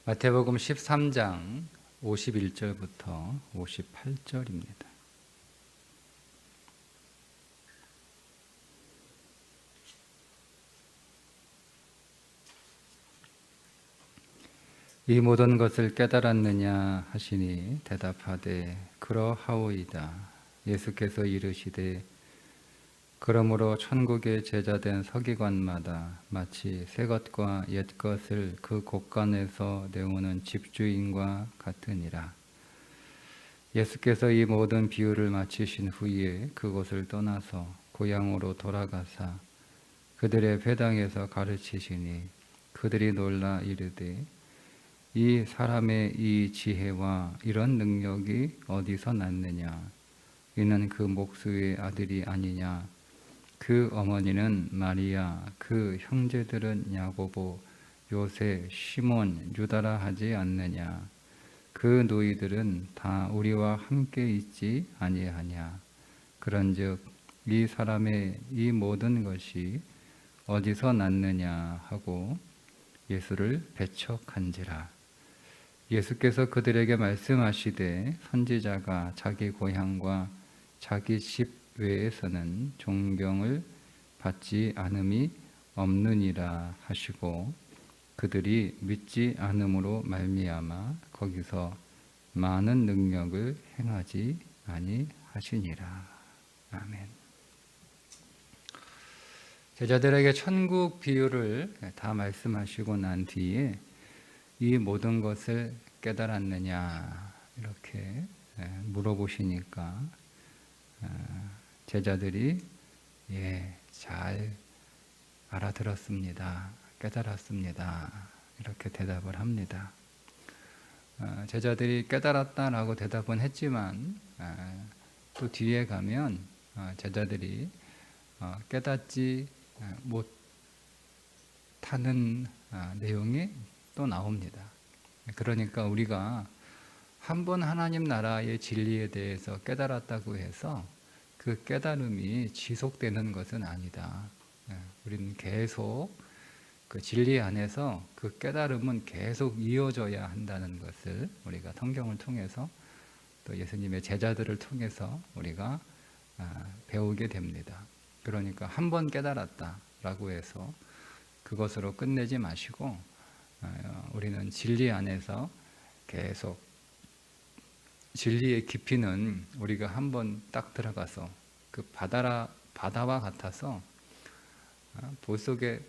마태복음 13장 51절부터 58절입니다. 이 모든 것을 깨달았느냐 하시니 대답하되 그러하오이다. 예수께서 이르시되 그러므로 천국의 제자된 서기관마다 마치 새 것과 옛 것을 그 곳간에서 내오는 집주인과 같으니라. 예수께서 이 모든 비유를 마치신 후에 그곳을 떠나서 고향으로 돌아가사 그들의 회당에서 가르치시니 그들이 놀라 이르되 이 사람의 이 지혜와 이런 능력이 어디서 났느냐? 이는 그 목수의 아들이 아니냐? 그 어머니는 마리아, 그 형제들은 야고보, 요새, 시몬, 유다라 하지 않느냐? 그 너희들은 다 우리와 함께 있지 아니하냐? 그런즉 이 사람의 이 모든 것이 어디서 났느냐 하고 예수를 배척한지라. 예수께서 그들에게 말씀하시되 선지자가 자기 고향과 자기 집 외에서는 존경을 받지 않음이 없느니라 하시고 그들이 믿지 않음으로 말미암아 거기서 많은 능력을 행하지 아니하시니라. 아멘. 제자들에게 천국 비유를 다 말씀하시고 난 뒤에 이 모든 것을 깨달았느냐 이렇게 물어보시니까 제자들이 잘 알아들었습니다. 깨달았습니다. 이렇게 대답을 합니다. 제자들이 깨달았다라고 대답은 했지만 또 뒤에 가면 제자들이 깨닫지 못하는 내용이 또 나옵니다. 그러니까 우리가 한번 하나님 나라의 진리에 대해서 깨달았다고 해서 그 깨달음이 지속되는 것은 아니다. 우리는 계속 그 진리 안에서 그 깨달음은 계속 이어져야 한다는 것을 우리가 성경을 통해서 또 예수님의 제자들을 통해서 우리가 배우게 됩니다. 그러니까 한번 깨달았다라고 해서 그것으로 끝내지 마시고 우리는 진리 안에서 계속 진리의 깊이는 우리가 한번 딱 들어가서 그 바다와 같아서 볼 속에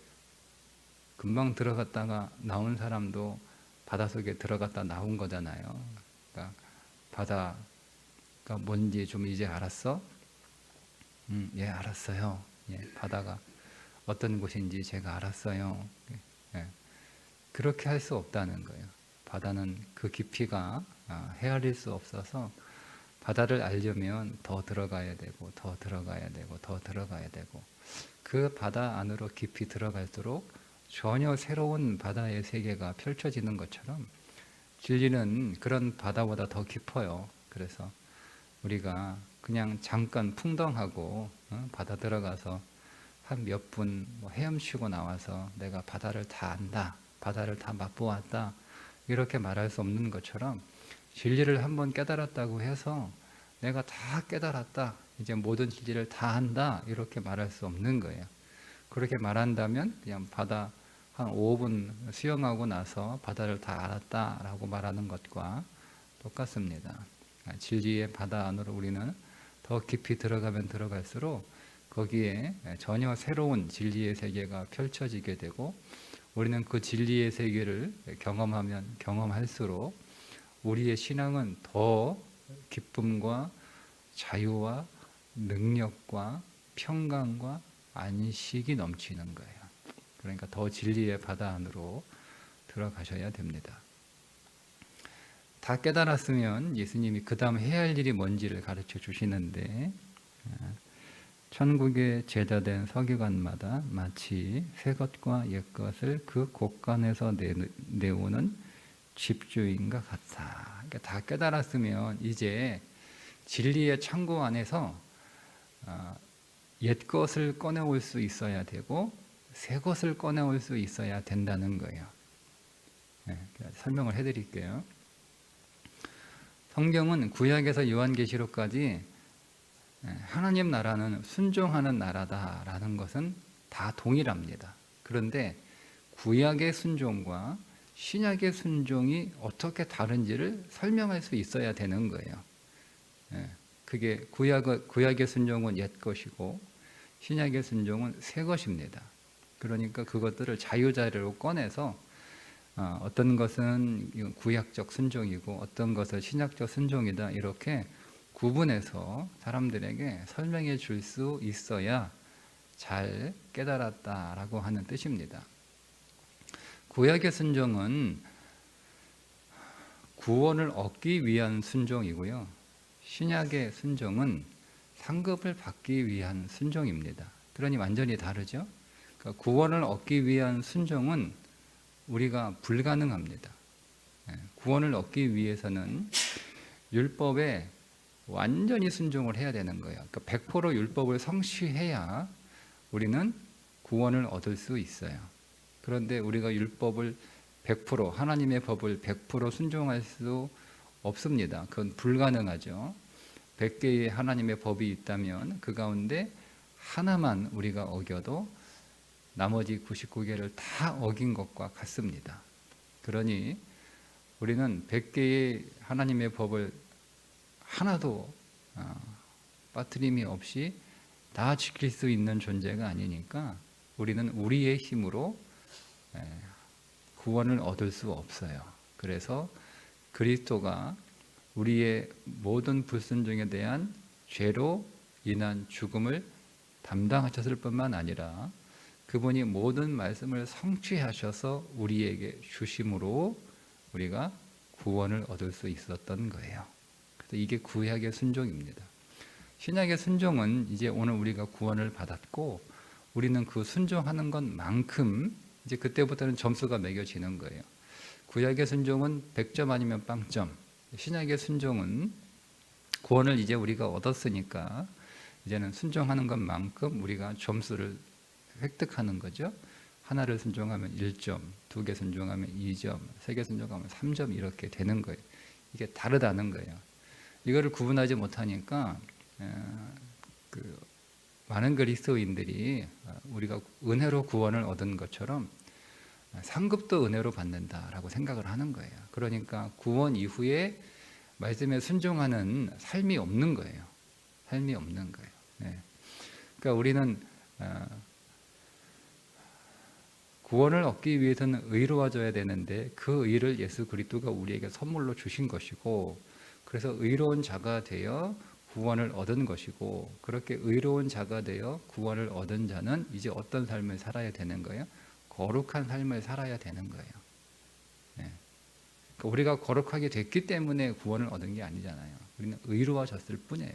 금방 들어갔다가 나온 사람도 바다 속에 들어갔다 나온 거잖아요. 그러니까 바다가 뭔지 좀 이제 알았어? 예, 알았어요. 예, 바다가 어떤 곳인지 제가 알았어요. 예. 그렇게 할 수 없다는 거예요. 바다는 그 깊이가 헤아릴 수 없어서 바다를 알려면 더 들어가야 되고 더 들어가야 되고 더 들어가야 되고 그 바다 안으로 깊이 들어갈수록 전혀 새로운 바다의 세계가 펼쳐지는 것처럼 진리는 그런 바다보다 더 깊어요. 그래서 우리가 그냥 잠깐 풍덩하고 바다 들어가서 한 몇 분 헤엄치고 나와서 내가 바다를 다 안다, 바다를 다 맛보았다 이렇게 말할 수 없는 것처럼 진리를 한번 깨달았다고 해서 내가 다 깨달았다, 이제 모든 진리를 다 안다 이렇게 말할 수 없는 거예요. 그렇게 말한다면 그냥 바다 한 5분 수영하고 나서 바다를 다 알았다라고 말하는 것과 똑같습니다. 진리의 바다 안으로 우리는 더 깊이 들어가면 들어갈수록 거기에 전혀 새로운 진리의 세계가 펼쳐지게 되고 우리는 그 진리의 세계를 경험하면 경험할수록 우리의 신앙은 더 기쁨과 자유와 능력과 평강과 안식이 넘치는 거예요. 그러니까 더 진리의 바다 안으로 들어가셔야 됩니다. 다 깨달았으면 예수님이 그 다음 해야 할 일이 뭔지를 가르쳐 주시는데 천국의 제자된 서기관마다 마치 새 것과 옛 것을 그 곳간에서 내오는 집주인과 같다. 그러니까 다 깨달았으면 이제 진리의 창고 안에서 옛 것을 꺼내올 수 있어야 되고 새 것을 꺼내올 수 있어야 된다는 거예요. 설명을 해드릴게요. 성경은 구약에서 요한계시록까지 하나님 나라는 순종하는 나라다라는 것은 다 동일합니다. 그런데 구약의 순종과 신약의 순종이 어떻게 다른지를 설명할 수 있어야 되는 거예요. 그게 구약의 순종은 옛 것이고 신약의 순종은 새 것입니다. 그러니까 그것들을 자유자재로 꺼내서 어떤 것은 구약적 순종이고 어떤 것은 신약적 순종이다, 이렇게 구분해서 사람들에게 설명해 줄 수 있어야 잘 깨달았다라고 하는 뜻입니다. 구약의 순종은 구원을 얻기 위한 순종이고요, 신약의 순종은 상급을 받기 위한 순종입니다. 그러니 완전히 다르죠. 그러니까 구원을 얻기 위한 순종은 우리가 불가능합니다. 구원을 얻기 위해서는 율법에 완전히 순종을 해야 되는 거예요. 그러니까 100% 율법을 성취해야 우리는 구원을 얻을 수 있어요. 그런데 우리가 율법을 100%, 하나님의 법을 100% 순종할 수 없습니다. 그건 불가능하죠. 100개의 하나님의 법이 있다면 그 가운데 하나만 우리가 어겨도 나머지 99개를 다 어긴 것과 같습니다. 그러니 우리는 100개의 하나님의 법을 하나도 빠트림이 없이 다 지킬 수 있는 존재가 아니니까 우리는 우리의 힘으로 구원을 얻을 수 없어요. 그래서 그리스도가 우리의 모든 불순종에 대한 죄로 인한 죽음을 담당하셨을 뿐만 아니라 그분이 모든 말씀을 성취하셔서 우리에게 주심으로 우리가 구원을 얻을 수 있었던 거예요. 그래서 이게 구약의 순종입니다. 신약의 순종은 이제 오늘 우리가 구원을 받았고 우리는 그 순종하는 것만큼 이제 그때부터는 점수가 매겨지는 거예요. 구약의 순종은 100점 아니면 빵점, 신약의 순종은 구원을 이제 우리가 얻었으니까 이제는 순종하는 것만큼 우리가 점수를 획득하는 거죠. 하나를 순종하면 1점, 2개 순종하면 2점, 3개 순종하면 3점, 이렇게 되는 거예요. 이게 다르다는 거예요. 이거를 구분하지 못하니까 많은 그리스도인들이 우리가 은혜로 구원을 얻은 것처럼 상급도 은혜로 받는다라고 생각을 하는 거예요. 그러니까 구원 이후에 말씀에 순종하는 삶이 없는 거예요. 삶이 없는 거예요. 그러니까 우리는 구원을 얻기 위해서는 의로워져야 되는데 그 의를 예수 그리스도가 우리에게 선물로 주신 것이고, 그래서 의로운 자가 되어 구원을 얻은 것이고, 그렇게 의로운 자가 되어 구원을 얻은 자는 이제 어떤 삶을 살아야 되는 거예요? 거룩한 삶을 살아야 되는 거예요. 그러니까 우리가 거룩하게 됐기 때문에 구원을 얻은 게 아니잖아요. 우리는 의로워졌을 뿐이에요.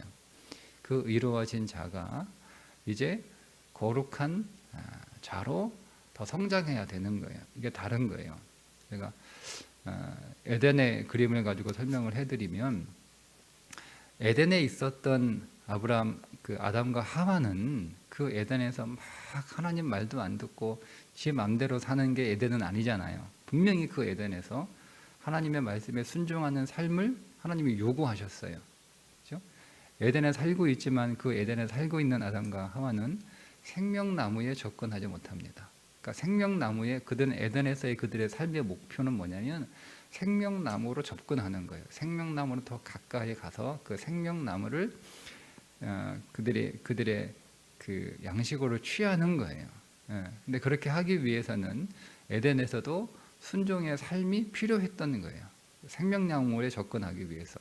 그 의로워진 자가 이제 거룩한 자로 더 성장해야 되는 거예요. 이게 다른 거예요. 제가 에덴의 그림을 가지고 설명을 해드리면, 에덴에 있었던 아담과 하와는 그 에덴에서 막 하나님 말도 안 듣고 지 마음대로 사는 게 에덴은 아니잖아요. 분명히 그 에덴에서 하나님의 말씀에 순종하는 삶을 하나님이 요구하셨어요. 그렇죠? 에덴에 살고 있지만 그 에덴에 살고 있는 아담과 하와는 생명나무에 접근하지 못합니다. 그러니까 생명나무에 에덴에서의 그들의 삶의 목표는 뭐냐면 생명나무로 접근하는 거예요. 생명나무로 더 가까이 가서 그 생명나무를 그들의 그 양식으로 취하는 거예요. 근데 그렇게 하기 위해서는 에덴에서도 순종의 삶이 필요했던 거예요. 생명나무에 접근하기 위해서.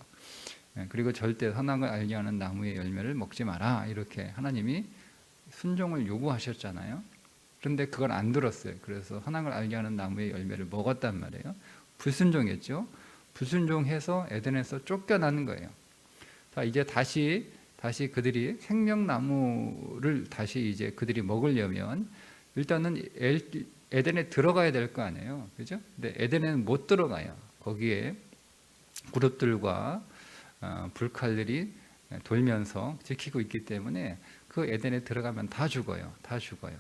그리고 절대 선악을 알게 하는 나무의 열매를 먹지 마라, 이렇게 하나님이 순종을 요구하셨잖아요. 그런데 그걸 안 들었어요. 그래서 선악을 알게 하는 나무의 열매를 먹었단 말이에요. 불순종했죠. 불순종해서 에덴에서 쫓겨나는 거예요. 이제 다시 그들이 생명나무를 다시 이제 그들이 먹으려면 일단은 에덴에 들어가야 될 거 아니에요. 그죠? 근데 에덴에는 못 들어가요. 거기에 그룹들과 불칼들이 돌면서 지키고 있기 때문에 그 에덴에 들어가면 다 죽어요. 다 죽어요.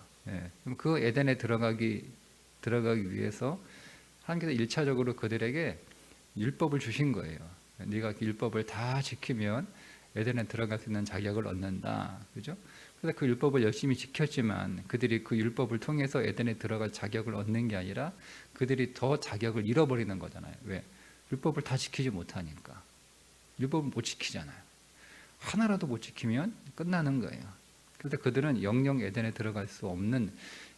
그럼 그 에덴에 들어가기 위해서 하나님께서 1차적으로 그들에게 율법을 주신 거예요. 네가 그 율법을 다 지키면 에덴에 들어갈 수 있는 자격을 얻는다. 그죠? 그래서 그 율법을 열심히 지켰지만 그들이 그 율법을 통해서 에덴에 들어갈 자격을 얻는 게 아니라 그들이 더 자격을 잃어버리는 거잖아요. 왜? 율법을 다 지키지 못하니까. 율법을 못 지키잖아요. 하나라도 못 지키면 끝나는 거예요. 그래서 그들은 영영 에덴에 들어갈 수 없는,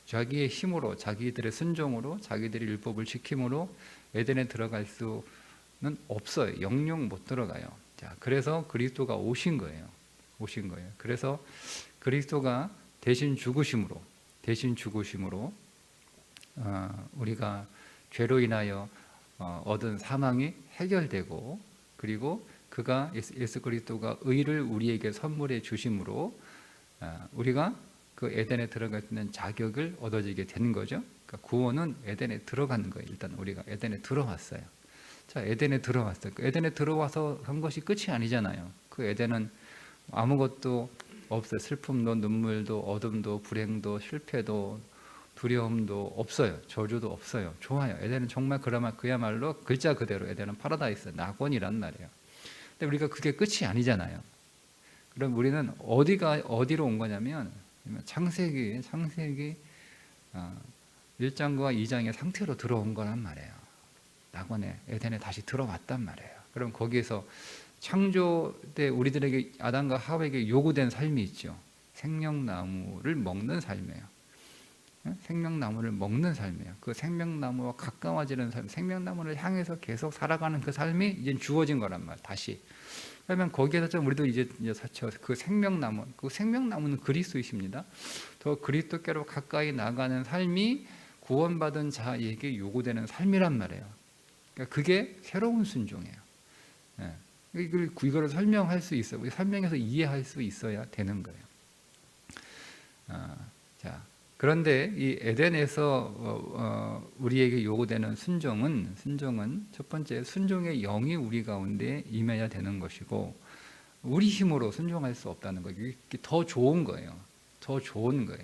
자기의 힘으로, 자기들의 순종으로, 자기들이 율법을 지킴으로 에덴에 들어갈 수는 없어요. 영영 못 들어가요. 자, 그래서 그리스도가 오신 거예요. 오신 거예요. 그래서 그리스도가 대신 죽으심으로 우리가 죄로 인하여 얻은 사망이 해결되고, 그리고 그가 예수 그리스도가 의를 우리에게 선물해 주심으로 우리가 그 에덴에 들어갈 수 있는 자격을 얻어지게 된 거죠. 그러니까 구원은 에덴에 들어가는 거예요. 일단 우리가 에덴에 들어왔어요. 자, 에덴에 들어왔어요. 그 에덴에 들어와서 한 것이 끝이 아니잖아요. 그 에덴은 아무것도 없어요. 슬픔도, 눈물도, 어둠도, 불행도, 실패도, 두려움도 없어요. 저주도 없어요. 좋아요. 에덴은 정말 그야말로 글자 그대로 에덴은 파라다이스, 낙원이란 말이에요. 근데 우리가 그게 끝이 아니잖아요. 그럼 우리는 어디로 온 거냐면 창세기 1장과 2장의 상태로 들어온 거란 말이에요. 낙원에, 에덴에 다시 들어왔단 말이에요. 그럼 거기에서 창조 때 우리들에게, 아담과 하와에게 요구된 삶이 있죠. 생명나무를 먹는 삶이에요. 생명나무를 먹는 삶이에요. 그 생명나무와 가까워지는 삶, 생명나무를 향해서 계속 살아가는 그 삶이 이제 주어진 거란 말이에요. 다시. 그러면 거기에서 좀 우리도 이제 그 생명나무는 그리스도이십니다. 더 그리스도께로 가까이 나가는 삶이 구원받은 자에게 요구되는 삶이란 말이에요. 그러니까 그게 새로운 순종이에요. 이거를 설명할 수 있어요. 설명해서 이해할 수 있어야 되는 거예요. 자, 그런데 이 에덴에서 우리에게 요구되는 순종은 첫 번째, 순종의 영이 우리 가운데 임해야 되는 것이고, 우리 힘으로 순종할 수 없다는 거예요. 이게 더 좋은 거예요. 더 좋은 거예요.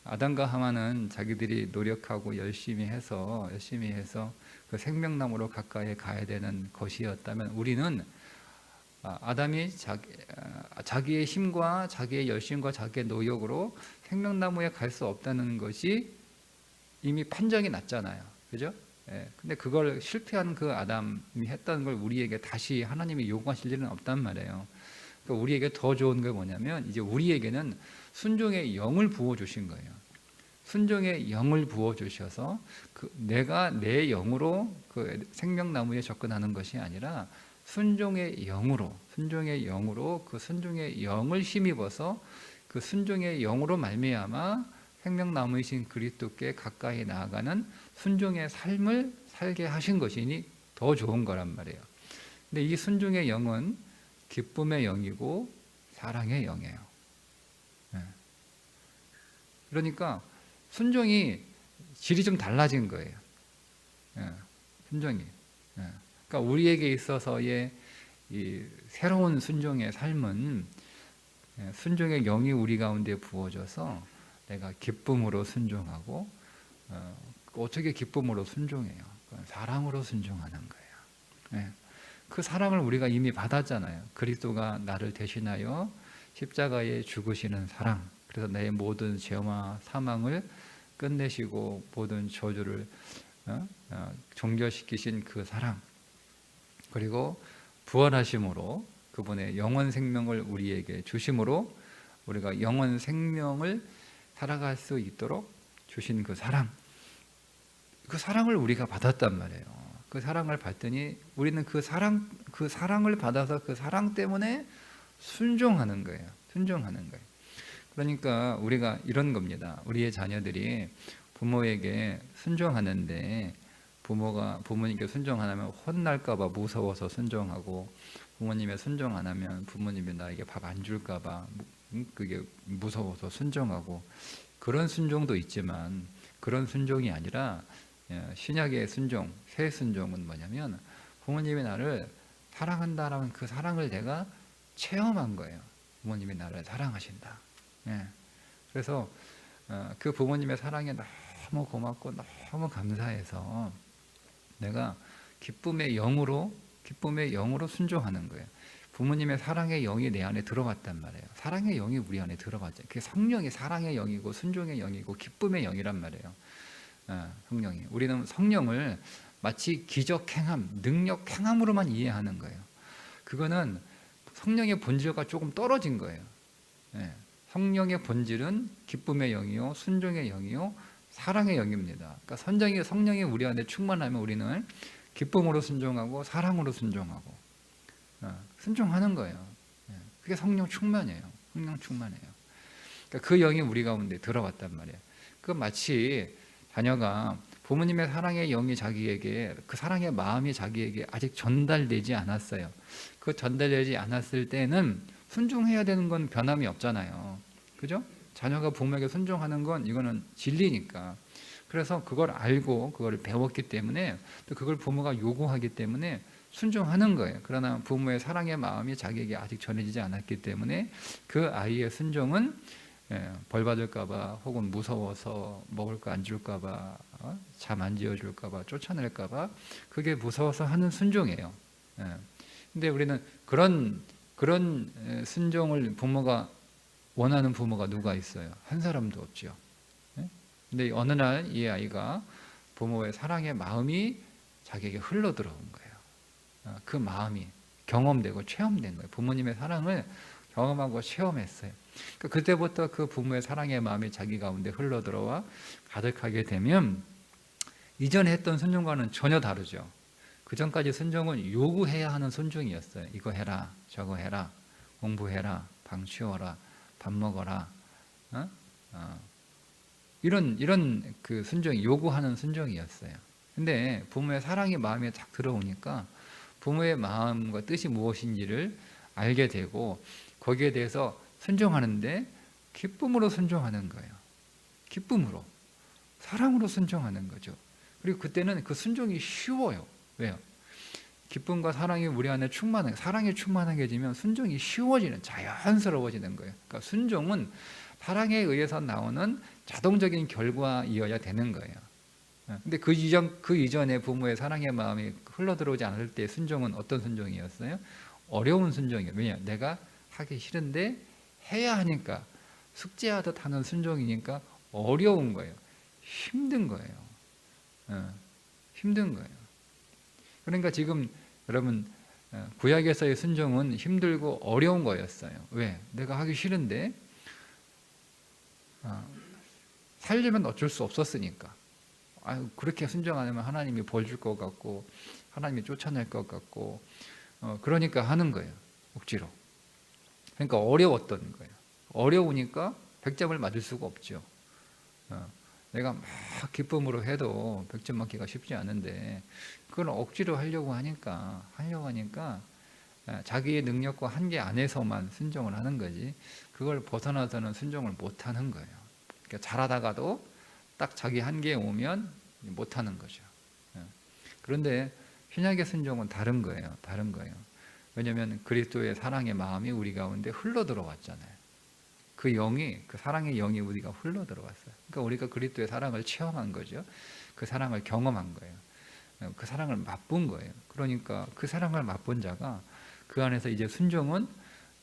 아담과 하와는 자기들이 노력하고 열심히 해서 그 생명나무로 가까이 가야 되는 것이었다면, 우리는 아담이 자기의 힘과 자기의 열심과 자기의 노력으로 생명나무에 갈 수 없다는 것이 이미 판정이 났잖아요. 그죠? 근데 그걸 실패한 그 아담이 했던 걸 우리에게 다시 하나님이 요구하실 일은 없단 말이에요. 그러니까 우리에게 더 좋은 게 뭐냐면, 이제 우리에게는 순종의 영을 부어주신 거예요. 순종의 영을 부어주셔서 내가 내 영으로 그 생명나무에 접근하는 것이 아니라 순종의 영으로 그 순종의 영을 힘입어서 그 순종의 영으로 말미암아 생명나무이신 그리스도께 가까이 나아가는 순종의 삶을 살게 하신 것이니 더 좋은 거란 말이에요. 근데 이 순종의 영은 기쁨의 영이고 사랑의 영이에요. 그러니까 순종이 질이 좀 달라진 거예요. 순종이. 그러니까 우리에게 있어서의 이 새로운 순종의 삶은 순종의 영이 우리 가운데 부어져서 내가 기쁨으로 순종하고, 어떻게 기쁨으로 순종해요? 사랑으로 순종하는 거예요. 그 사랑을 우리가 이미 받았잖아요. 그리스도가 나를 대신하여 십자가에 죽으시는 사랑. 그래서 내 모든 죄와 사망을 끝내시고 모든 저주를 종결시키신 그 사랑. 그리고 부활하심으로 그분의 영원 생명을 우리에게 주심으로 우리가 영원 생명을 살아갈 수 있도록 주신 그 사랑. 그 사랑을 우리가 받았단 말이에요. 그 사랑을 받더니 우리는 그 사랑을 받아서 그 사랑 때문에 순종하는 거예요. 그러니까 우리가 이런 겁니다. 우리의 자녀들이 부모에게 순종하는데, 부모님께 순종 안 하면 혼날까 봐 무서워서 순종하고, 부모님의 순종 안 하면 부모님이 나에게 밥 안 줄까 봐 그게 무서워서 순종하고, 그런 순종도 있지만 그런 순종이 아니라 신약의 순종, 새 순종은 뭐냐면 부모님이 나를 사랑한다라는 그 사랑을 내가 체험한 거예요. 부모님이 나를 사랑하신다. 그래서 그 부모님의 사랑에 너무 고맙고 너무 감사해서 내가 기쁨의 영으로 순종하는 거예요. 부모님의 사랑의 영이 내 안에 들어왔단 말이에요. 사랑의 영이 우리 안에 들어왔죠. 그게 성령이 사랑의 영이고 순종의 영이고 기쁨의 영이란 말이에요. 성령이. 우리는 성령을 마치 기적 행함, 능력 행함으로만 이해하는 거예요. 그거는 성령의 본질과 조금 떨어진 거예요. 성령의 본질은 기쁨의 영이요, 순종의 영이요, 사랑의 영입니다. 그러니까 성령이 우리 안에 충만하면 우리는 기쁨으로 순종하고 사랑으로 순종하고 순종하는 거예요. 그게 성령 충만이에요. 성령 충만해요. 그러니까 그 영이 우리 가운데 들어왔단 말이에요. 그 마치 자녀가 부모님의 사랑의 영이 자기에게, 그 사랑의 마음이 자기에게 아직 전달되지 않았어요. 그 전달되지 않았을 때는 순종해야 되는 건 변함이 없잖아요. 그죠? 자녀가 부모에게 순종하는 건 이거는 진리니까. 그래서 그걸 알고 그걸 배웠기 때문에, 또 그걸 부모가 요구하기 때문에 순종하는 거예요. 그러나 부모의 사랑의 마음이 자기에게 아직 전해지지 않았기 때문에 그 아이의 순종은 벌 받을까봐, 혹은 무서워서 먹을 거 안 줄까봐, 잠 안 지어줄까봐, 쫓아낼까봐, 그게 무서워서 하는 순종이에요. 근데 우리는 그런 순종을 부모가 원하는 부모가 누가 있어요? 한 사람도 없죠. 근데 어느 날 이 아이가 부모의 사랑의 마음이 자기에게 흘러 들어온 거예요. 그 마음이 경험되고 체험된 거예요. 부모님의 사랑을 경험하고 체험했어요. 그러니까 그때부터 그 부모의 사랑의 마음이 자기 가운데 흘러 들어와 가득하게 되면 이전에 했던 순종과는 전혀 다르죠. 그 전까지 순종은 요구해야 하는 순종이었어요. 이거 해라, 저거 해라, 공부해라, 방 치워라, 밥 먹어라, 이런 그 순종이 요구하는 순종이었어요. 근데 부모의 사랑의 마음에 딱 들어오니까 부모의 마음과 뜻이 무엇인지를 알게 되고 거기에 대해서 순종하는데 기쁨으로 순종하는 거예요. 기쁨으로, 사랑으로 순종하는 거죠. 그리고 그때는 그 순종이 쉬워요. 왜요? 기쁨과 사랑이 우리 안에 충만해, 사랑이 충만하게 되면 순종이 쉬워지는, 자연스러워지는 거예요. 그러니까 순종은 사랑에 의해서 나오는 자동적인 결과이어야 되는 거예요. 근데 그 이전에 부모의 사랑의 마음이 흘러들어오지 않을 때 순종은 어떤 순종이었어요? 어려운 순종이에요. 왜냐? 내가 하기 싫은데 해야 하니까, 숙제하듯 하는 순종이니까 어려운 거예요. 힘든 거예요. 힘든 거예요. 그러니까 지금 여러분, 구약에서의 순종은 힘들고 어려운 거였어요. 왜? 내가 하기 싫은데 살려면 어쩔 수 없었으니까. 그렇게 순종 안 하면 하나님이 벌 줄 것 같고 하나님이 쫓아낼 것 같고, 그러니까 하는 거예요. 억지로. 그러니까 어려웠던 거예요. 어려우니까 100점을 맞을 수가 없죠. 내가 막 기쁨으로 해도 100점 맞기가 쉽지 않은데 그걸 억지로 하려고 하니까 자기의 능력과 한계 안에서만 순종을 하는 거지, 그걸 벗어나서는 순종을 못 하는 거예요. 그러니까 잘하다가도 딱 자기 한계에 오면 못 하는 거죠. 그런데 신약의 순종은 다른 거예요. 다른 거예요. 왜냐하면 그리스도의 사랑의 마음이 우리 가운데 흘러 들어왔잖아요. 그 영이, 그 사랑의 영이 우리가 흘러 들어왔어요. 그러니까 우리가 그리스도의 사랑을 체험한 거죠. 그 사랑을 경험한 거예요. 그 사랑을 맛본 거예요. 그러니까 그 사랑을 맛본 자가 그 안에서 이제 순종은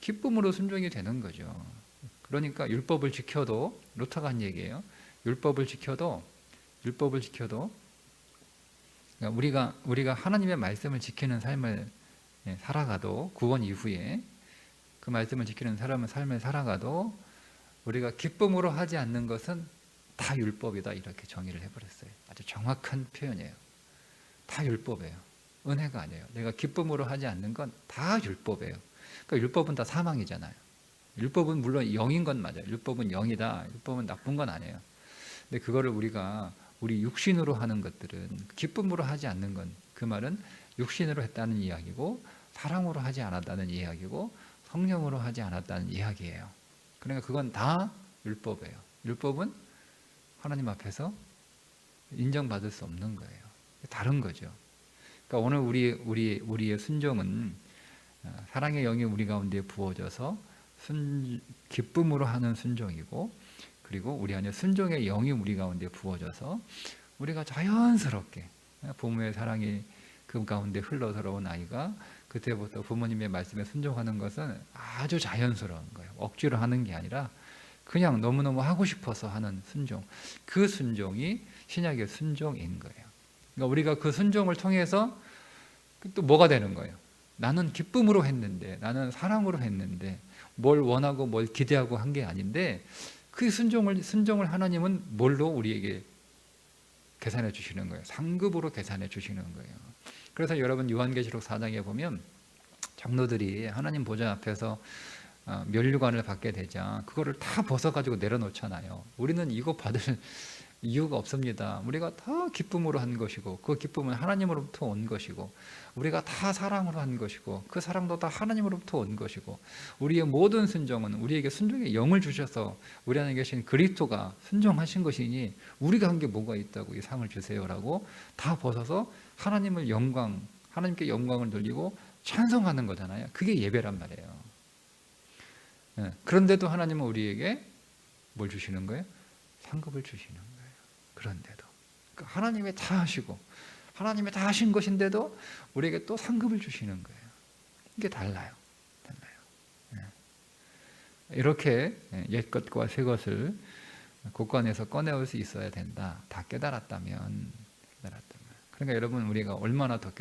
기쁨으로 순종이 되는 거죠. 그러니까 율법을 지켜도, 루터가 한 얘기예요. 율법을 지켜도 그러니까 우리가 하나님의 말씀을 지키는 삶을 살아가도, 구원 이후에 그 말씀을 지키는 삶을 살아가도 우리가 기쁨으로 하지 않는 것은 다 율법이다, 이렇게 정의를 해버렸어요. 아주 정확한 표현이에요. 다 율법이에요. 은혜가 아니에요. 내가 기쁨으로 하지 않는 건 다 율법이에요. 그러니까 율법은 다 사망이잖아요. 율법은 물론 영인 건 맞아요. 율법은 영이다. 율법은 나쁜 건 아니에요. 근데 그거를 우리 육신으로 하는 것들은, 기쁨으로 하지 않는 건, 그 말은 육신으로 했다는 이야기고 사랑으로 하지 않았다는 이야기고 성령으로 하지 않았다는 이야기예요. 그러니까 그건 다 율법이에요. 율법은 하나님 앞에서 인정받을 수 없는 거예요. 다른 거죠. 그러니까 오늘 우리의 순종은 사랑의 영이 우리 가운데 부어져서 기쁨으로 하는 순종이고, 그리고 우리 안에 순종의 영이 우리 가운데 부어져서 우리가 자연스럽게 부모의 사랑이 그 가운데 흘러 들어온 아이가 그때부터 부모님의 말씀에 순종하는 것은 아주 자연스러운 거예요. 억지로 하는 게 아니라 그냥 너무너무 하고 싶어서 하는 순종. 그 순종이 신약의 순종인 거예요. 그러니까 우리가 그 순종을 통해서 또 뭐가 되는 거예요? 나는 기쁨으로 했는데, 나는 사랑으로 했는데, 뭘 원하고 뭘 기대하고 한 게 아닌데, 그 순종을 하나님은 뭘로 우리에게 계산해 주시는 거예요? 상급으로 계산해 주시는 거예요. 그래서 여러분 요한계시록 4장에 보면 장로들이 하나님 보좌 앞에서 면류관을 받게 되자 그거를 다 벗어가지고 내려놓잖아요. 우리는 이거 받을 이유가 없습니다. 우리가 다 기쁨으로 한 것이고 그 기쁨은 하나님으로부터 온 것이고 우리가 다 사랑으로 한 것이고 그 사랑도 다 하나님으로부터 온 것이고 우리의 모든 순종은 우리에게 순종의 영을 주셔서 우리 안에 계신 그리스도가 순종하신 것이니 우리가 한 게 뭐가 있다고 이 상을 주세요라고 다 벗어서 하나님께 영광을 돌리고 찬송하는 거잖아요. 그게 예배란 말이에요. 그런데도 하나님은 우리에게 뭘 주시는 거예요? 상급을 주시는 거예요. 그런데도 그러니까 하나님이 다 하시고 하나님이 다 하신 것인데도 우리에게 또 상급을 주시는 거예요. 이게 달라요. 이렇게 옛것과 새것을 곳간에서 꺼내올 수 있어야 된다. 다 깨달았다면. 그러니까 여러분 우리가 얼마나 더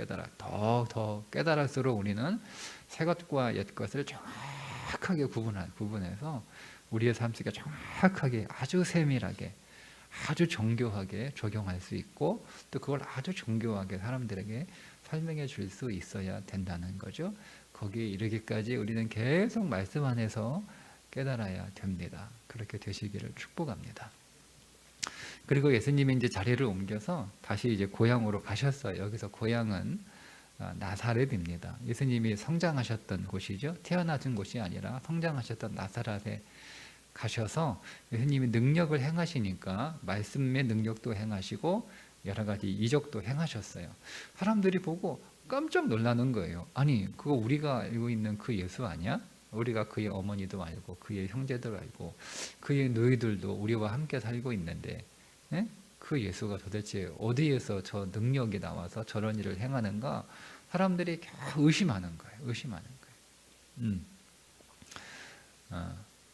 깨달을수록 우리는 새것과 옛것을 정확하게 구분해서 우리의 삶 속에 정확하게 아주 세밀하게 아주 정교하게 적용할 수 있고 또 그걸 아주 정교하게 사람들에게 설명해 줄 수 있어야 된다는 거죠. 거기에 이르기까지 우리는 계속 말씀 안에서 깨달아야 됩니다. 그렇게 되시기를 축복합니다. 그리고 예수님이 이제 자리를 옮겨서 다시 이제 고향으로 가셨어요. 여기서 고향은 나사렛입니다. 예수님이 성장하셨던 곳이죠. 태어나신 곳이 아니라 성장하셨던 나사렛에 가셔서 예수님이 능력을 행하시니까 말씀의 능력도 행하시고 여러 가지 이적도 행하셨어요. 사람들이 보고 깜짝 놀라는 거예요. 아니 그거 우리가 알고 있는 그 예수 아니야? 우리가 그의 어머니도 알고 그의 형제들 알고 그의 너희들도 우리와 함께 살고 있는데 그 예수가 도대체 어디에서 저 능력이 나와서 저런 일을 행하는가? 사람들이 의심하는 거예요.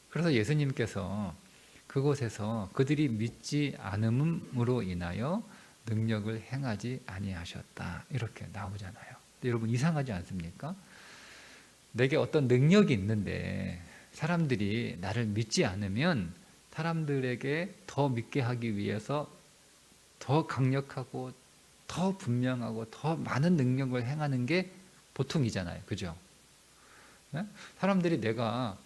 그래서 예수님께서 그곳에서 그들이 믿지 않음으로 인하여 능력을 행하지 아니하셨다. 이렇게 나오잖아요. 근데 여러분 이상하지 않습니까? 내게 어떤 능력이 있는데 사람들이 나를 믿지 않으면 사람들에게 더 믿게 하기 위해서 더 강력하고 더 분명하고 더 많은 능력을 행하는 게 보통이잖아요. 그죠? 사람들이 내가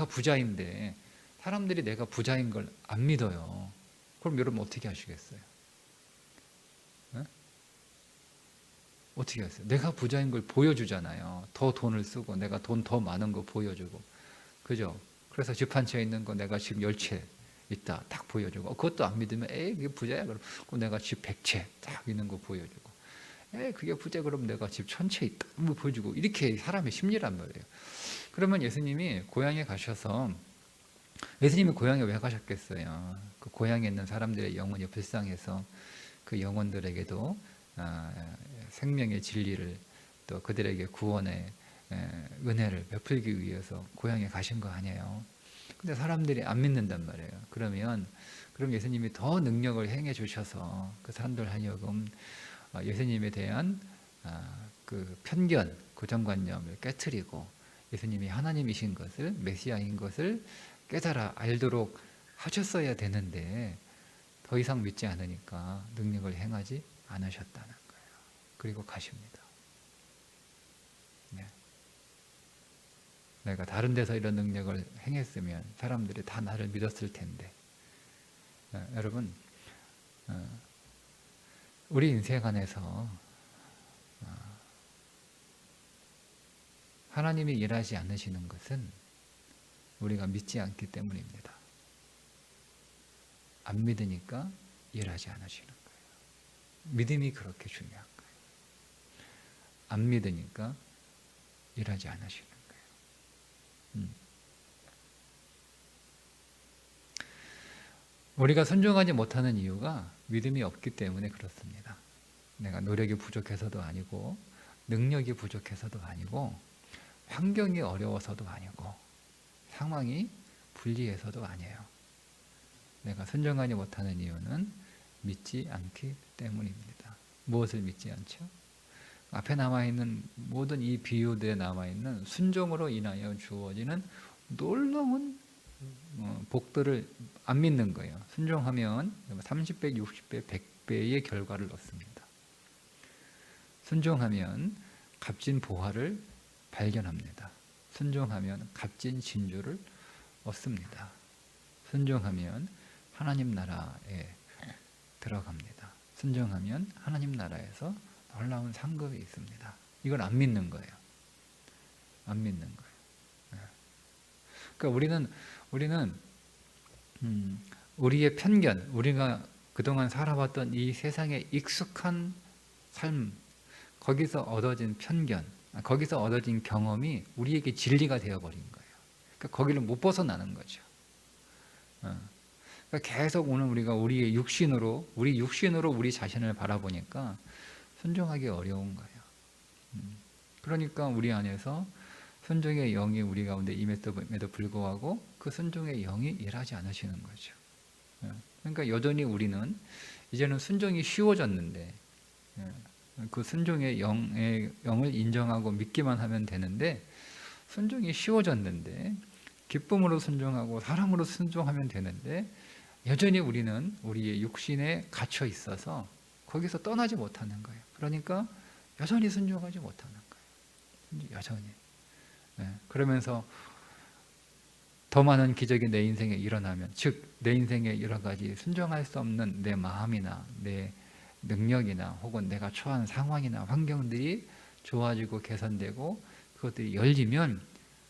부자인데 사람들이 내가 부자인 걸 안 믿어요. 그럼 여러분 어떻게 하시겠어요? 어떻게 하세요? 내가 부자인 걸 보여주잖아요. 더 돈을 쓰고 내가 돈 더 많은 거 보여주고 그죠? 그래서 집 한 채 있는 거 내가 집 10채 있다 딱 보여주고 그것도 안 믿으면 에이 그게 부자야 그럼 내가 집 100채 딱 있는 거 보여주고 에이 그게 부자 그럼 내가 집 1000채 있다 뭐 보여주고 이렇게 사람의 심리란 말이에요. 그러면 예수님이 고향에 가셔서 예수님이 고향에 왜 가셨겠어요? 그 고향에 있는 사람들의 영혼이 불쌍해서 그 영혼들에게도 생명의 진리를 또 그들에게 구원의 은혜를 베풀기 위해서 고향에 가신 거 아니에요. 근데 사람들이 안 믿는단 말이에요. 그럼 예수님이 더 능력을 행해 주셔서 그 사람들 하여금 예수님에 대한 그 편견, 고정관념을 깨트리고 예수님이 하나님이신 것을 메시아인 것을 깨달아 알도록 하셨어야 되는데 더 이상 믿지 않으니까 능력을 행하지 않으셨다는 거예요. 그리고 가십니다. 내가 다른 데서 이런 능력을 행했으면 사람들이 다 나를 믿었을 텐데 여러분 우리 인생 안에서 하나님이 일하지 않으시는 것은 우리가 믿지 않기 때문입니다. 안 믿으니까 일하지 않으시는 거예요. 믿음이 그렇게 중요한 거예요. 안 믿으니까 일하지 않으시는 거예요. 우리가 순종하지 못하는 이유가 믿음이 없기 때문에 그렇습니다. 내가 노력이 부족해서도 아니고 능력이 부족해서도 아니고 환경이 어려워서도 아니고 상황이 불리해서도 아니에요. 내가 순종하지 못하는 이유는 믿지 않기 때문입니다. 무엇을 믿지 않죠? 앞에 남아있는 모든 이 비유들에 남아있는 순종으로 인하여 주어지는 놀라운 복들을 안 믿는 거예요. 순종하면 30배, 60배, 100배의 결과를 얻습니다. 순종하면 값진 보화를 발견합니다. 순종하면 값진 진주를 얻습니다. 순종하면 하나님 나라에 들어갑니다. 순종하면 하나님 나라에서 놀라운 상급이 있습니다. 이걸 안 믿는 거예요. 안 믿는 거예요. 그러니까 우리는 우리의 편견, 우리가 그동안 살아왔던 이 세상에 익숙한 삶, 거기서 얻어진 편견, 거기서 얻어진 경험이 우리에게 진리가 되어버린 거예요. 그러니까 거기를 못 벗어나는 거죠. 그러니까 계속 오늘 우리가 우리 육신으로 우리 자신을 바라보니까 순종하기 어려운 거예요. 그러니까 우리 안에서 순종의 영이 우리 가운데 임했음에도 불구하고 그 순종의 영이 일하지 않으시는 거죠. 그러니까 여전히 우리는 이제는 순종이 쉬워졌는데 그 순종의 영을 인정하고 믿기만 하면 되는데 순종이 쉬워졌는데 기쁨으로 순종하고 사랑으로 순종하면 되는데 여전히 우리는 우리의 육신에 갇혀 있어서 거기서 떠나지 못하는 거예요. 그러니까 여전히 순종하지 못하는 거예요. 여전히. 그러면서 더 많은 기적이 내 인생에 일어나면, 즉 내 인생에 여러 가지 순종할 수 없는 내 마음이나 내 능력이나 혹은 내가 처한 상황이나 환경들이 좋아지고 개선되고 그것들이 열리면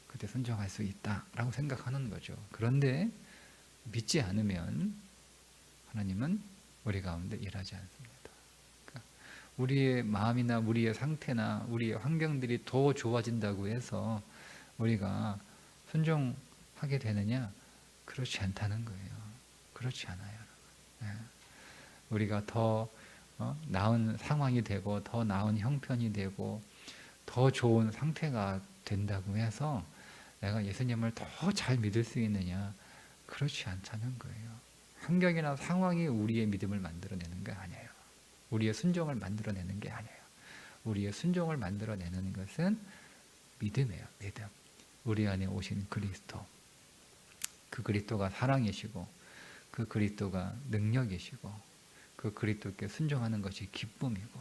그때 순종할 수 있다라고 생각하는 거죠. 그런데 믿지 않으면 하나님은 우리 가운데 일하지 않습니다. 그러니까 우리의 마음이나 우리의 상태나 우리의 환경들이 더 좋아진다고 해서 우리가 순종하게 되느냐? 그렇지 않다는 거예요. 그렇지 않아요. 우리가 더 나은 상황이 되고 더 나은 형편이 되고 더 좋은 상태가 된다고 해서 내가 예수님을 더 잘 믿을 수 있느냐? 그렇지 않다는 거예요. 환경이나 상황이 우리의 믿음을 만들어내는 게 아니에요. 우리의 순종을 만들어내는 게 아니에요. 우리의 순종을 만들어내는 것은 믿음이에요. 믿음. 우리 안에 오신 그리스도. 그 그리스도가 사랑이시고 그 그리스도가 능력이시고 그 그리스도께 순종하는 것이 기쁨이고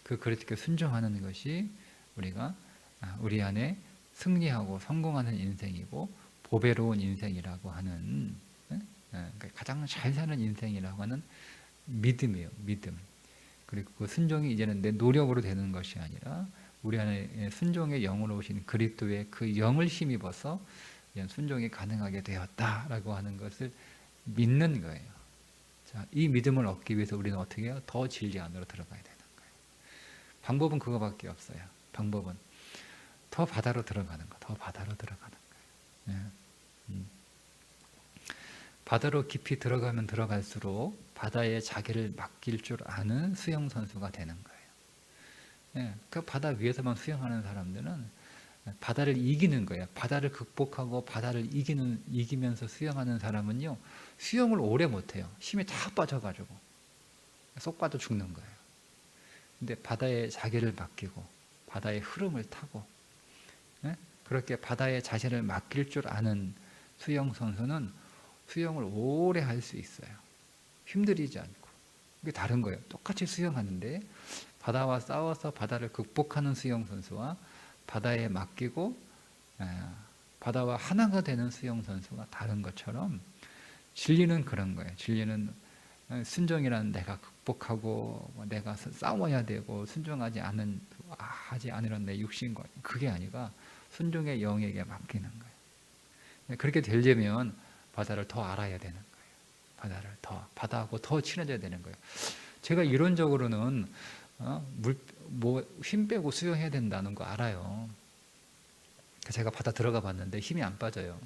그 그리스도께 순종하는 것이 우리가 우리 안에 승리하고 성공하는 인생이고 보배로운 인생이라고 하는 가장 잘 사는 인생이라고 하는 믿음이에요. 믿음. 그리고 그 순종이 이제는 내 노력으로 되는 것이 아니라 우리 안에 순종의 영으로 오신 그리스도의 그 영을 힘입어서 순종이 가능하게 되었다라고 하는 것을 믿는 거예요. 자, 이 믿음을 얻기 위해서 우리는 어떻게 해요? 더 진리 안으로 들어가야 되는 거예요. 방법은 그거밖에 없어요. 방법은 더 바다로 들어가는 거, 더 바다로 들어가는 거예요. 바다로 깊이 들어가면 들어갈수록 바다에 자기를 맡길 줄 아는 수영 선수가 되는 거예요. 그 바다 위에서만 수영하는 사람들은 바다를 이기는 거예요. 바다를 극복하고 바다를 이기면서 수영하는 사람은요, 수영을 오래 못해요. 힘이 다 빠져가지고 쏙 빠져 죽는 거예요. 근데 바다에 자기를 맡기고 바다의 흐름을 타고 그렇게 바다에 자신을 맡길 줄 아는 수영 선수는 수영을 오래 할 수 있어요. 힘들이지 않고. 이게 다른 거예요. 똑같이 수영하는데 바다와 싸워서 바다를 극복하는 수영 선수와 바다에 맡기고 바다와 하나가 되는 수영 선수가 다른 것처럼 진리는 그런 거예요. 진리는 순종이라는 내가 극복하고 내가 싸워야 되고 순종하지 않으려는 내 육신과 그게 아니라 순종의 영에게 맡기는 거예요. 그렇게 되려면 바다를 더 알아야 되는 거예요. 바다하고 더 친해져야 되는 거예요. 제가 이론적으로는 힘 빼고 수영해야 된다는 거 알아요. 제가 바다 들어가 봤는데 힘이 안 빠져요.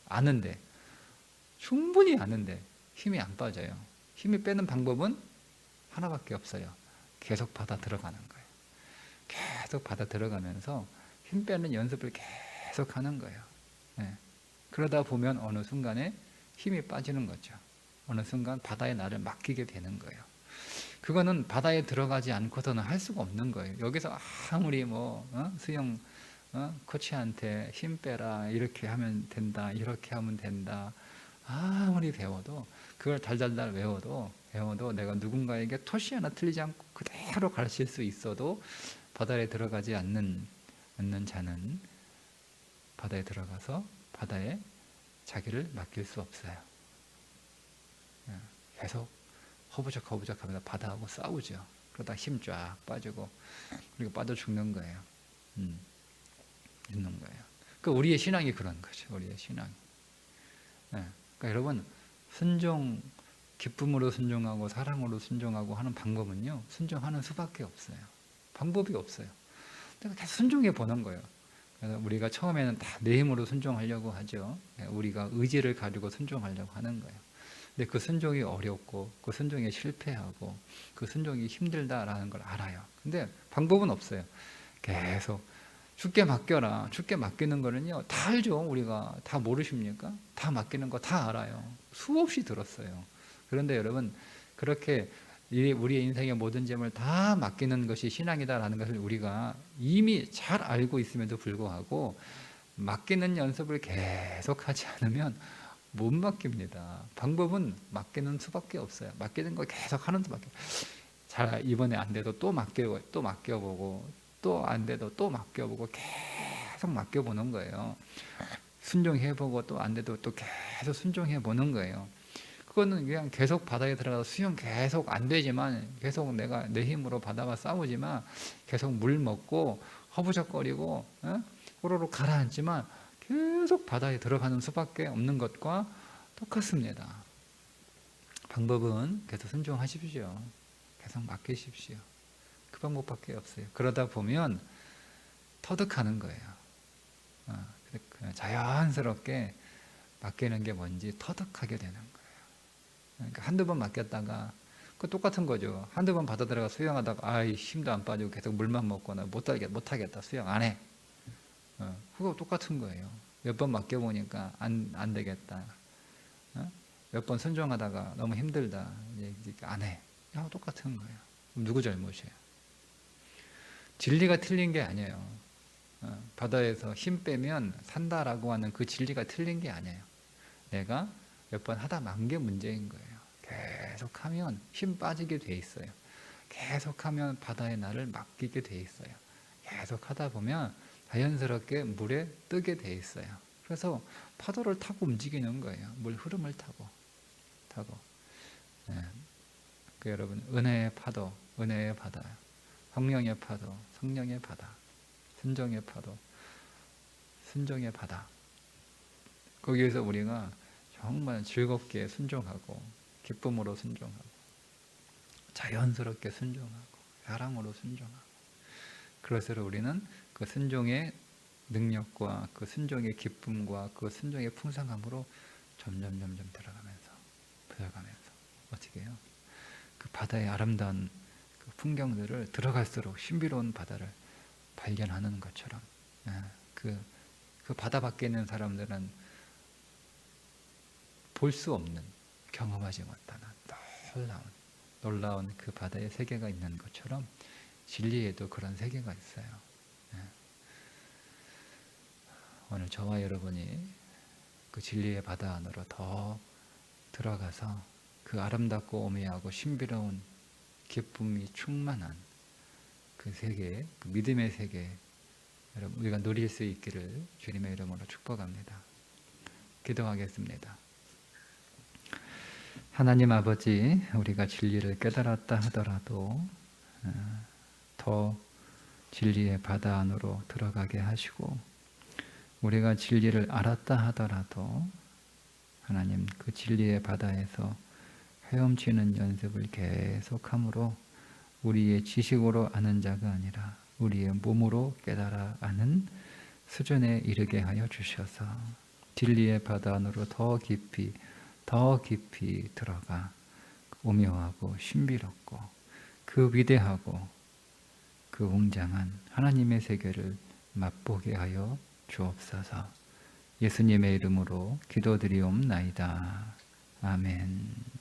아는데 충분히 아는데 힘이 안 빠져요. 힘이 빼는 방법은 하나밖에 없어요. 계속 받아 들어가는 거예요. 계속 받아 들어가면서 힘 빼는 연습을 계속 하는 거예요. 예. 그러다 보면 어느 순간에 힘이 빠지는 거죠. 어느 순간 바다에 나를 맡기게 되는 거예요. 그거는 바다에 들어가지 않고서는 할 수가 없는 거예요. 여기서 아무리 수영 코치한테 힘 빼라, 이렇게 하면 된다, 이렇게 하면 된다, 아무리 배워도, 그걸 달달달 외워도 내가 누군가에게 토시 하나 틀리지 않고 그대로 가르칠 수 있어도 바다에 들어가지 않는 자는 바다에 들어가서 바다에 자기를 맡길 수 없어요. 계속 허부적 하면서 바다하고 싸우죠. 그러다 힘 쫙 빠지고, 그리고 빠져 죽는 거예요. 죽는 거예요. 그러니까 우리의 신앙이 그런 거죠. 우리의 신앙이. 그러니까 여러분, 순종, 기쁨으로 순종하고 사랑으로 순종하고 하는 방법은요, 순종하는 수밖에 없어요. 방법이 없어요. 그러니까 계속 순종해 보는 거예요. 그래서 우리가 처음에는 다 내 힘으로 순종하려고 하죠. 우리가 의지를 가지고 순종하려고 하는 거예요. 근데 그 순종이 어렵고, 그 순종에 실패하고, 그 순종이 힘들다라는 걸 알아요. 근데 방법은 없어요. 계속 주께 맡겨라. 주께 맡기는 거는요, 다 알죠. 우리가 다 모르십니까? 다 맡기는 거 다 알아요. 수없이 들었어요. 그런데 여러분, 그렇게 우리의 인생의 모든 점을 다 맡기는 것이 신앙이다라는 것을 우리가 이미 잘 알고 있음에도 불구하고 맡기는 연습을 계속 하지 않으면 못 맡깁니다. 방법은 맡기는 수밖에 없어요. 맡기는 거 계속 하는 수밖에. 잘 이번에 안 돼도 또 맡겨보고, 또 안 돼도 또 맡겨보고, 계속 맡겨보는 거예요. 순종해보고 또 안 돼도 또 계속 순종해보는 거예요. 그거는 그냥 계속 바다에 들어가서 수영 계속 안 되지만, 계속 내가 내 힘으로 바다와 싸우지만, 계속 물 먹고 허부적거리고 호로록 가라앉지만 계속 바다에 들어가는 수밖에 없는 것과 똑같습니다. 방법은 계속 순종하십시오. 계속 맡기십시오. 그 방법밖에 없어요. 그러다 보면 터득하는 거예요. 자연스럽게 맡기는 게 뭔지 터득하게 되는 거예요. 그러니까 한두 번 맡겼다가, 그 똑같은 거죠. 한두 번 바다 들어가 수영하다가 힘도 안 빠지고 계속 물만 먹거나 못하겠다, 수영 안 해. 그거 똑같은 거예요. 몇 번 맡겨보니까 안 되겠다. 몇 번 순종하다가 너무 힘들다, 이제 안 해. 똑같은 거예요. 누구 잘못이에요? 진리가 틀린 게 아니에요. 바다에서 힘 빼면 산다라고 하는 그 진리가 틀린 게 아니에요. 내가 몇 번 하다 만 게 문제인 거예요. 계속하면 힘 빠지게 돼 있어요. 계속하면 바다에 나를 맡기게 돼 있어요. 계속하다 보면 자연스럽게 물에 뜨게 돼 있어요. 그래서 파도를 타고 움직이는 거예요. 물 흐름을 타고. 그 여러분, 은혜의 파도, 은혜의 바다, 성령의 파도, 성령의 바다, 순종의 파도, 순종의 바다. 거기에서 우리가 정말 즐겁게 순종하고, 기쁨으로 순종하고, 자연스럽게 순종하고, 사랑으로 순종하고, 그럴수록 우리는 그 순종의 능력과 그 순종의 기쁨과 그 순종의 풍성함으로 점점 들어가면서 어떻게 해요? 그 바다의 아름다운 그 풍경들을 들어갈수록 신비로운 바다를 발견하는 것처럼, 그 바다 밖에 있는 사람들은 볼 수 없는, 경험하지 못하는 놀라운 그 바다의 세계가 있는 것처럼 진리에도 그런 세계가 있어요. 오늘 저와 여러분이 그 진리의 바다 안으로 더 들어가서 그 아름답고 오묘하고 신비로운 기쁨이 충만한 그 세계, 그 믿음의 세계, 여러분 우리가 누릴 수 있기를 주님의 이름으로 축복합니다. 기도하겠습니다. 하나님 아버지, 우리가 진리를 깨달았다 하더라도 더 진리의 바다 안으로 들어가게 하시고, 우리가 진리를 알았다 하더라도 하나님 그 진리의 바다에서 헤엄치는 연습을 계속함으로 우리의 지식으로 아는 자가 아니라 우리의 몸으로 깨달아 아는 수준에 이르게 하여 주셔서 진리의 바다 안으로 더 깊이 들어가 오묘하고 신비롭고 그 그 위대하고 그 웅장한 하나님의 세계를 맛보게 하여 주옵소서. 예수님의 이름으로 기도드리옵나이다. 아멘.